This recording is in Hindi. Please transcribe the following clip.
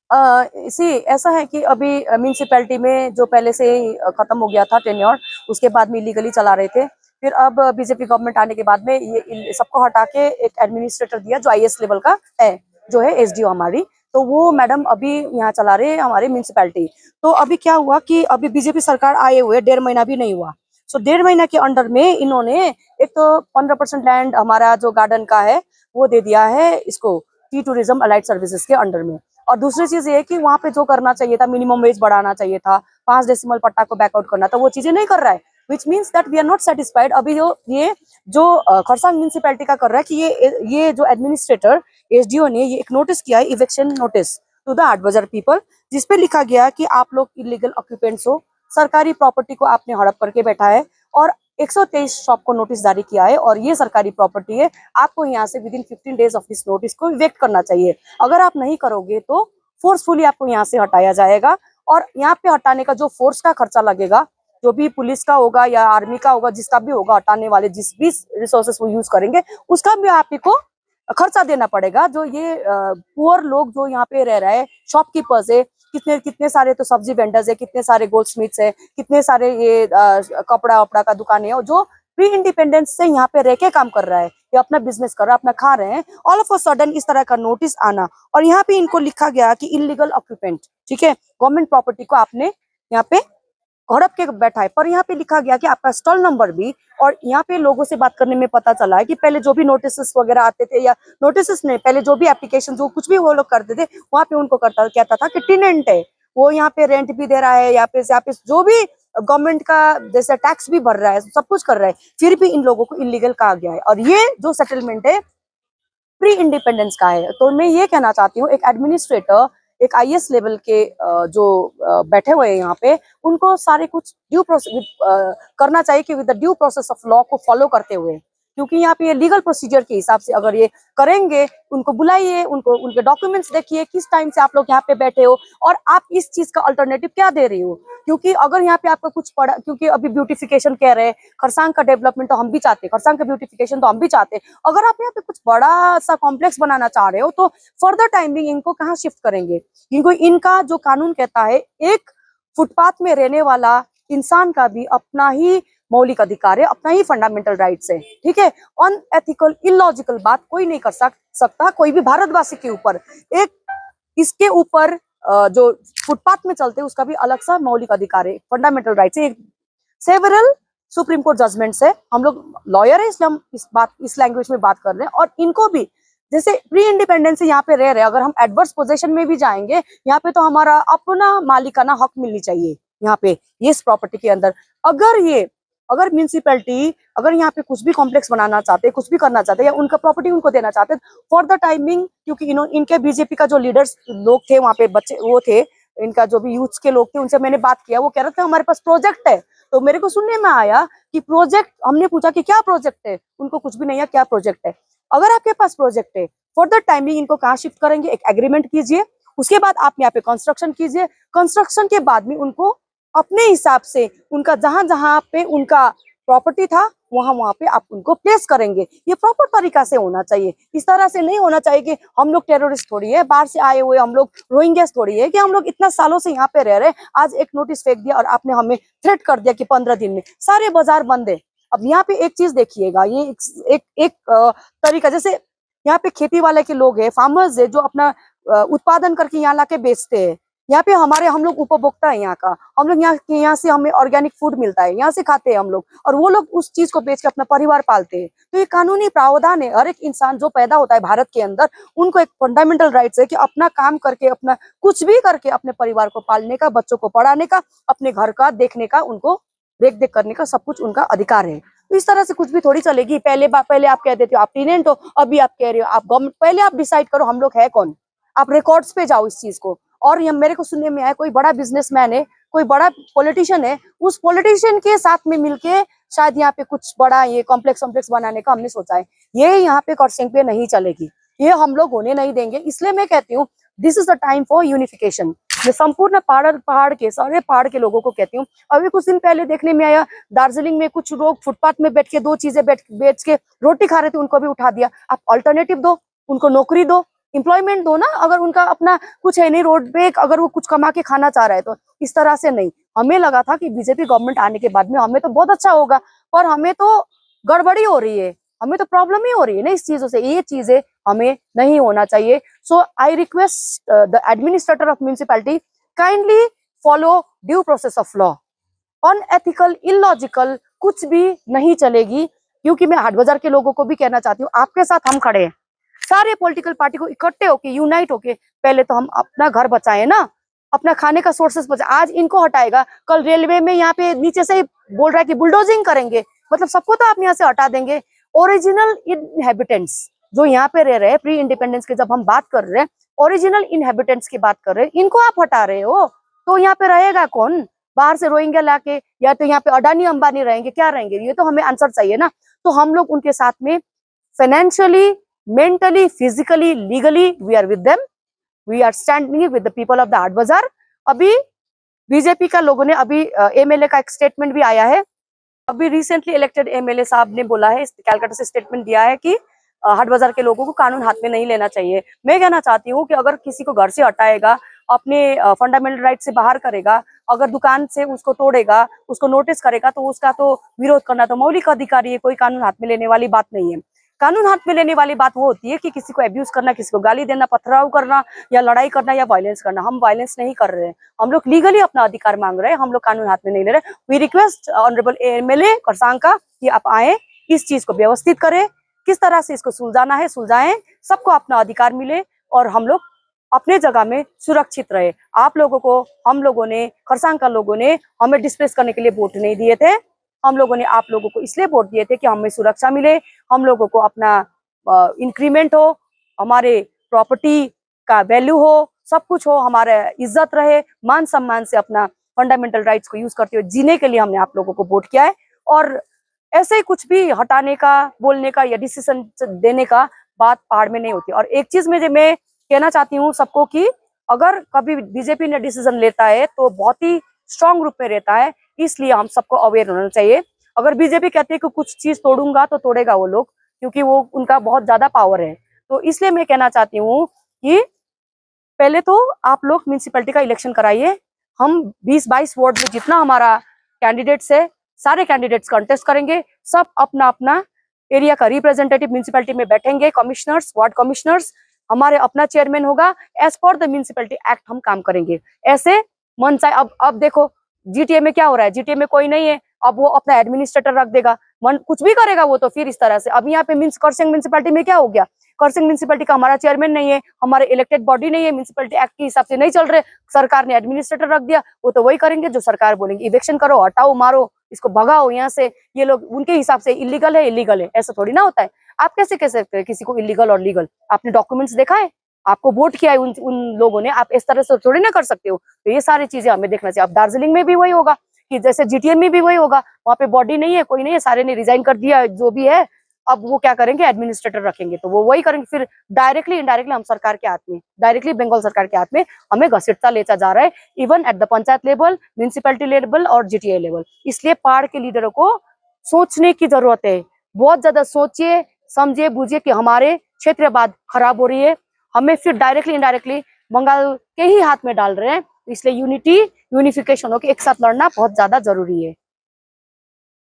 सी ऐसा है कि अभी म्यूनिसिपैलिटी में जो पहले से ही खत्म हो गया था टेन्योर, उसके बाद में इलीगली चला रहे थे। फिर अब बीजेपी गवर्नमेंट आने के बाद में ये सबको हटा के एक एडमिनिस्ट्रेटर दिया जो आईएएस लेवल का है, जो है एसडीओ हमारी। तो वो मैडम अभी यहाँ चला रहे हैं हमारे म्यूनिसिपैलिटी। तो अभी क्या हुआ कि अभी बीजेपी सरकार आए हुए 1.5 महीना भी नहीं हुआ। सो 1.5 महीना के अंडर में इन्होंने एक तो 15% लैंड हमारा जो गार्डन का है वो दे दिया है इसको, टी टूरिज्म अलाइड सर्विसेज के अंडर में। और दूसरी चीज ये है कि वहां पे जो करना चाहिए था, मिनिमम वेज बढ़ाना चाहिए था, 5 डेसिमल पट्टा को बैकआउट करना था, वो चीजें नहीं कर रहा है। Which means that we are not satisfied. अभी जो खरसांग म्यूनिसिपैलिटी का कर रहा है कि ये जो एडमिनिस्ट्रेटर एसडीओ ने ये एक नोटिस किया है, इवेक्शन नोटिस टू द हाट बाजार पीपल, जिसपे लिखा गया कि आप लोग इलीगल ऑक्यूपेंट्स हो, सरकारी प्रॉपर्टी को आपने हड़प करके बैठा है और 123 शॉप को नोटिस जारी किया है और ये सरकारी प्रॉपर्टी है। आपको यहाँ से with in 15 days of this notice को इवेक्ट करना चाहिए। अगर आप नहीं करोगे तो फोर्सफुली आपको यहाँ से हटाया जाएगा। और यहाँ पे हटाने का जो फोर्स का खर्चा लगेगा, जो भी पुलिस का होगा या आर्मी का होगा, जिसका भी होगा, हटाने वाले जिस भी रिसोर्सेस वो यूज करेंगे उसका भी आप ही को खर्चा देना पड़ेगा। जो ये पुअर लोग जो यहाँ पे रह रहा है, शॉपकीपर्स है, कितने कितने सारे तो सब्जी वेंडर्स है, कितने सारे गोल्ड स्मिथ्स है, कितने सारे ये कपड़ा वपड़ा का दुकानें है, जो प्री इंडिपेंडेंस से यहाँ पे रह के काम कर रहा है या अपना बिजनेस कर रहा है, अपना खा रहे हैं। ऑल ऑफ अ सडन इस तरह का नोटिस आना, और यहाँ पे इनको लिखा गया कि इलीगल ऑक्यूपेंट, ठीक है, गवर्नमेंट प्रॉपर्टी को आपने यहाँ पे हड़प के बैठा है। पर यहाँ पे लिखा गया कि आपका स्टॉल नंबर भी, और यहाँ पे लोगों से बात करने में पता चला है कि पहले जो भी नोटिस वगैरह आते थे, या नोटिस नहीं, पहले जो भी एप्लीकेशन जो कुछ भी वो लोग करते थे, वहां पे उनको कहता था कि टेनेंट है, वो यहाँ पे रेंट भी दे रहा है, यहाँ पे जो भी गवर्नमेंट का जैसे टैक्स भी भर रहा है, सब कुछ कर रहा है, फिर भी इन लोगों को इलीगल कहा गया है। और ये जो सेटलमेंट है प्री इंडिपेंडेंस का है। तो मैं ये कहना चाहती हूँ, एक एडमिनिस्ट्रेटर, एक आईएएस लेवल के जो बैठे हुए हैं यहाँ पे, उनको सारे कुछ ड्यू प्रोसेस करना चाहिए कि with the due process of law को फॉलो करते हुए, क्योंकि यहाँ पे ये लीगल प्रोसीजर के हिसाब से अगर ये करेंगे, उनको बुलाइए, उनको उनके डॉक्यूमेंट्स देखिए, किस टाइम से आप लोग यहाँ पे बैठे हो और आप इस चीज का अल्टरनेटिव क्या दे रही हो। क्योंकि अगर यहाँ पे आपका कुछ पड़ा, क्योंकि अभी ब्यूटिफिकेशन कह रहे हैं, खरसांग का डेवलपमेंट तो हम भी चाहते हैं, खरसांग का ब्यूटिफिकेशन तो हम भी चाहते हैं। अगर आप यहाँ पे कुछ बड़ा सा कॉम्प्लेक्स बनाना चाह रहे हो तो फर्दर टाइमिंग इनको कहाँ शिफ्ट करेंगे, क्योंकि इनका जो कानून कहता है एक फुटपाथ में रहने वाला इंसान का भी अपना ही मौलिक अधिकार है, अपना ही फंडामेंटल राइट्स है, ठीक है। अनएथिकल इलॉजिकल बात कोई नहीं कर सकता कोई भी भारतवासी के ऊपर। एक इसके ऊपर जो फुटपाथ में चलते हैं उसका भी अलग सा मौलिक अधिकार है, फंडामेंटल राइट्स है। सेवरल सुप्रीम कोर्ट जजमेंट्स है, हम लोग लॉयर है इसलिए हम इस लैंग्वेज में बात कर रहे हैं। और इनको भी जैसे प्री इंडिपेंडेंस यहाँ पे रह रहे हैं, अगर हम एडवर्स पोजीशन में भी जाएंगे, यहाँ पे तो हमारा अपना मालिकाना हक मिलनी चाहिए यहाँ पे, ये इस प्रॉपर्टी के अंदर। अगर म्यूनिसिपैलिटी अगर यहाँ पे कुछ भी कॉम्प्लेक्स बनाना चाहते, कुछ भी करना चाहते, या उनका प्रॉपर्टी उनको देना चाहते, फॉर द टाइमिंग, क्योंकि इनके बीजेपी का जो लीडर्स लोग थे वहाँ पे, बच्चे वो थे, इनका जो भी यूथ के लोग थे, उनसे मैंने बात किया, वो कह रहे थे हमारे पास प्रोजेक्ट है। तो मेरे को सुनने में आया कि प्रोजेक्ट, हमने पूछा कि क्या प्रोजेक्ट है, उनको कुछ भी नहीं है, क्या प्रोजेक्ट है। अगर आपके पास प्रोजेक्ट है, फॉर द टाइमिंग इनको कहाँ शिफ्ट करेंगे, एक एग्रीमेंट कीजिए, उसके बाद आप यहाँ पे कंस्ट्रक्शन कीजिए, कंस्ट्रक्शन के बाद में उनको अपने हिसाब से उनका जहां जहां पे उनका प्रॉपर्टी था वहां पे आप उनको प्लेस करेंगे। ये प्रॉपर तरीका से होना चाहिए, इस तरह से नहीं होना चाहिए कि हम लोग टेररिस्ट थोड़ी है, बाहर से आए हुए हम लोग रोहिंग्यास थोड़ी है कि हम लोग इतना सालों से यहाँ पे रह रहे हैं, आज एक नोटिस फेंक दिया और आपने हमें थ्रेट कर दिया कि 15 दिन में सारे बाजार बंद है। अब यहाँ पे एक चीज देखिएगा, ये एक तरीका, जैसे यहाँ पे खेती वाले के लोग है, फार्मर्स है, जो अपना उत्पादन करके यहाँ लाके बेचते हैं। यहाँ पे हम लोग उपभोक्ता है यहाँ का, हम लोग यहाँ से हमें ऑर्गेनिक फूड मिलता है, यहाँ से खाते हैं हम लोग, और वो लोग उस चीज को बेच के अपना परिवार पालते हैं। तो ये कानूनी प्रावधान है, हर एक इंसान जो पैदा होता है भारत के अंदर, उनको एक फंडामेंटल राइट्स है कि अपना काम करके, अपना कुछ भी करके अपने परिवार को पालने का, बच्चों को पढ़ाने का, अपने घर का देखने का, उनको देख देख करने का सब कुछ उनका अधिकार है। तो इस तरह से कुछ भी थोड़ी चलेगी। पहले आप कह देते हो आप टीनेंट हो, अभी आप कह रहे हो आप गवर्नमेंट। पहले आप डिसाइड करो हम लोग है कौन, आप रिकॉर्ड्स पे जाओ इस चीज को। और ये मेरे को सुनने में आया कोई बड़ा बिजनेसमैन है, कोई बड़ा पॉलिटिशियन है, उस पॉलिटिशियन के साथ में मिलके शायद यहाँ पे कुछ बड़ा ये कॉम्प्लेक्स बनाने का हमने सोचा है। ये यहाँ पे खरसांग पे नहीं चलेगी, ये हम लोग होने नहीं देंगे। इसलिए मैं कहती हूँ this is the time for unification. मैं संपूर्ण पहाड़ के, सारे पहाड़ के लोगों को कहती हूँ। अभी कुछ दिन पहले देखने में आया, दार्जिलिंग में कुछ लोग फुटपाथ में बैठ के 2 चीजें बेच के रोटी खा रहे थे, उनको भी उठा दिया। आप अल्टरनेटिव दो, उनको नौकरी दो, एम्प्लॉयमेंट दो ना, अगर उनका अपना कुछ है नहीं रोड पे, अगर वो कुछ कमा के खाना चाह रहे हैं तो इस तरह से नहीं। हमें लगा था कि बीजेपी गवर्नमेंट आने के बाद में हमें तो बहुत अच्छा होगा, पर हमें तो गड़बड़ी हो रही है, हमें तो प्रॉब्लम ही हो रही है ना इस चीजों से। ये चीजें हमें नहीं होना चाहिए। So I request the administrator of municipality, kindly follow due process of law. Unethical, illogical कुछ भी नहीं चलेगी। क्योंकि मैं हाट बाजार के लोगों को भी कहना चाहती हूँ, आपके साथ हम खड़े हैं, सारे पॉलिटिकल पार्टी को इकट्ठे होके, यूनाइट होके पहले तो हम अपना घर बचाए ना, अपना खाने का सोर्सेस बचाए। आज इनको हटाएगा, कल रेलवे में यहाँ पे नीचे से बोल रहा है कि बुलडोजिंग करेंगे, मतलब सबको तो आप यहाँ से हटा देंगे। ओरिजिनल इनहेबिटेंट्स जो यहाँ पे रह रहे हैं, प्री इंडिपेंडेंस के जब हम बात कर रहे हैं, ओरिजिनल इनहेबिटेंट्स की बात कर रहे हैं, इनको आप हटा रहे हो तो यहाँ पे रहेगा कौन? बाहर से रोहिंग्या लाके, या तो यहाँ पे अडानी अंबानी रहेंगे, क्या रहेंगे? ये तो हमें आंसर चाहिए ना। तो हम लोग उनके साथ में financially, mentally, physically, legally we are with them, we are standing with the people of the haat bazaar. अभी बीजेपी का लोगों ने, अभी एमएलए का एक स्टेटमेंट भी आया है, अभी रिसेंटली इलेक्टेड एमएलए साहब ने बोला है, कैलकाटा से स्टेटमेंट दिया है कि हाट बाजार के लोगों को कानून हाथ में नहीं लेना चाहिए। मैं कहना चाहती हूँ कि अगर किसी को घर से हटाएगा, अपने फंडामेंटल राइट से बाहर करेगा, अगर दुकान से उसको तोड़ेगा, उसको नोटिस करेगा, तो उसका तो विरोध करना तो मौलिक अधिकारी है, कोई कानून हाथ में लेने वाली बात नहीं है। कानून हाथ में लेने वाली बात वो होती है कि किसी को अब्यूज करना, किसी को गाली देना, पथराव करना, या लड़ाई करना, या वायलेंस करना। हम वायलेंस नहीं कर रहे हैं, हम लोग लीगली अपना अधिकार मांग रहे हैं, हम लोग कानून हाथ में नहीं ले रहे। We request honourable MLA Kurseong का कि आप आए, इस चीज को व्यवस्थित करें, किस तरह से इसको सुलझाना है सुलझाएं, सबको अपना अधिकार मिले और हम लोग अपने जगह में सुरक्षित रहे। आप लोगों को, हम लोगों ने, खरसांग का लोगों ने हमें डिस्प्लेस करने के लिए वोट नहीं दिए थे। हम लोगों ने आप लोगों को इसलिए वोट दिए थे कि हमें सुरक्षा मिले, हम लोगों को अपना इंक्रीमेंट हो, हमारे प्रॉपर्टी का वैल्यू हो, सब कुछ हो, हमारा इज्जत रहे, मान सम्मान से अपना फंडामेंटल राइट्स को यूज करते हुए जीने के लिए हमने आप लोगों को वोट किया है। और ऐसे ही कुछ भी हटाने का, बोलने का या डिसीजन देने का बात पहाड़ में नहीं होती। और एक चीज में जो मैं कहना चाहती हूँ सबको कि अगर कभी बीजेपी ने डिसीजन लेता है तो बहुत ही स्ट्रांग रूप में रहता है, इसलिए हम सबको अवेयर होना चाहिए। अगर बीजेपी कहती है कि कुछ चीज तोड़ूंगा तो तोड़ेगा वो लोग, क्योंकि वो उनका बहुत ज्यादा पावर है। तो इसलिए मैं कहना चाहती हूँ कि पहले तो आप लोग म्यूनिसिपैलिटी का इलेक्शन कराइए। हम 20-22 वार्ड में जितना हमारा कैंडिडेट्स है, सारे कैंडिडेट्स कंटेस्ट करेंगे, सब अपना अपना एरिया का रिप्रेजेंटेटिव म्यूनिसिपैलिटी में बैठेंगे, कमिश्नर्स, वार्ड कमिश्नर्स, हमारे अपना चेयरमैन होगा, as per the municipality act हम काम करेंगे। ऐसे मन चाहे, अब देखो जीटीए में क्या हो रहा है, जीटीए में कोई नहीं है, अब वो अपना एडमिनिस्ट्रेटर रख देगा, मन कुछ भी करेगा वो तो फिर इस तरह से। अब यहाँ पे करसिंग म्यूनिसिपैलिटी में क्या हो गया, करसिंग म्यूनिसिपैलिटी का हमारा चेयरमैन नहीं है, हमारे इलेक्टेड बॉडी नहीं है, म्यूनिसिपैलिटी एक्ट के हिसाब से नहीं चल रहे, सरकार ने एडमिनिस्ट्रेटर रख दिया, वो तो वही करेंगे जो सरकार बोलेंगे। इवेक्शन करो, हटाओ, मारो, इसको भगाओ यहाँ से, ये लोग उनके हिसाब से इलीगल है, इलीगल है, ऐसा थोड़ी ना होता है। आप कैसे कह सकते हैं किसी को इलीगल और लीगल? आपने डॉक्यूमेंट्स देखा है, आपको वोट किया है उन लोगों ने, आप इस तरह से थोड़ी ना कर सकते हो। तो ये सारी चीजें हमें देखना चाहिए। अब दार्जिलिंग में भी वही होगा कि जैसे जीटीए में भी वही होगा, वहां पे बॉडी नहीं है, कोई नहीं है, सारे ने रिजाइन कर दिया जो भी है। अब वो क्या करेंगे, एडमिनिस्ट्रेटर रखेंगे, तो वो वही करेंगे। फिर डायरेक्टली इनडायरेक्टली हम सरकार के हाथ में, डायरेक्टली बंगाल सरकार के हाथ में हमें घसीटता लेता जा रहा है, even at the panchayat level, municipality level और जीटीए लेवल। इसलिए पहाड़ के लीडरों को सोचने की जरूरत है। बहुत ज्यादा सोचिए, समझिए, बूझिए कि हमारे क्षेत्रवाद खराब हो रही है, हमें फिर डायरेक्टली इनडायरेक्टली बंगाल के ही हाथ में डाल रहे हैं। इसलिए यूनिफिकेशन हो के एक साथ लड़ना बहुत ज्यादा जरूरी है।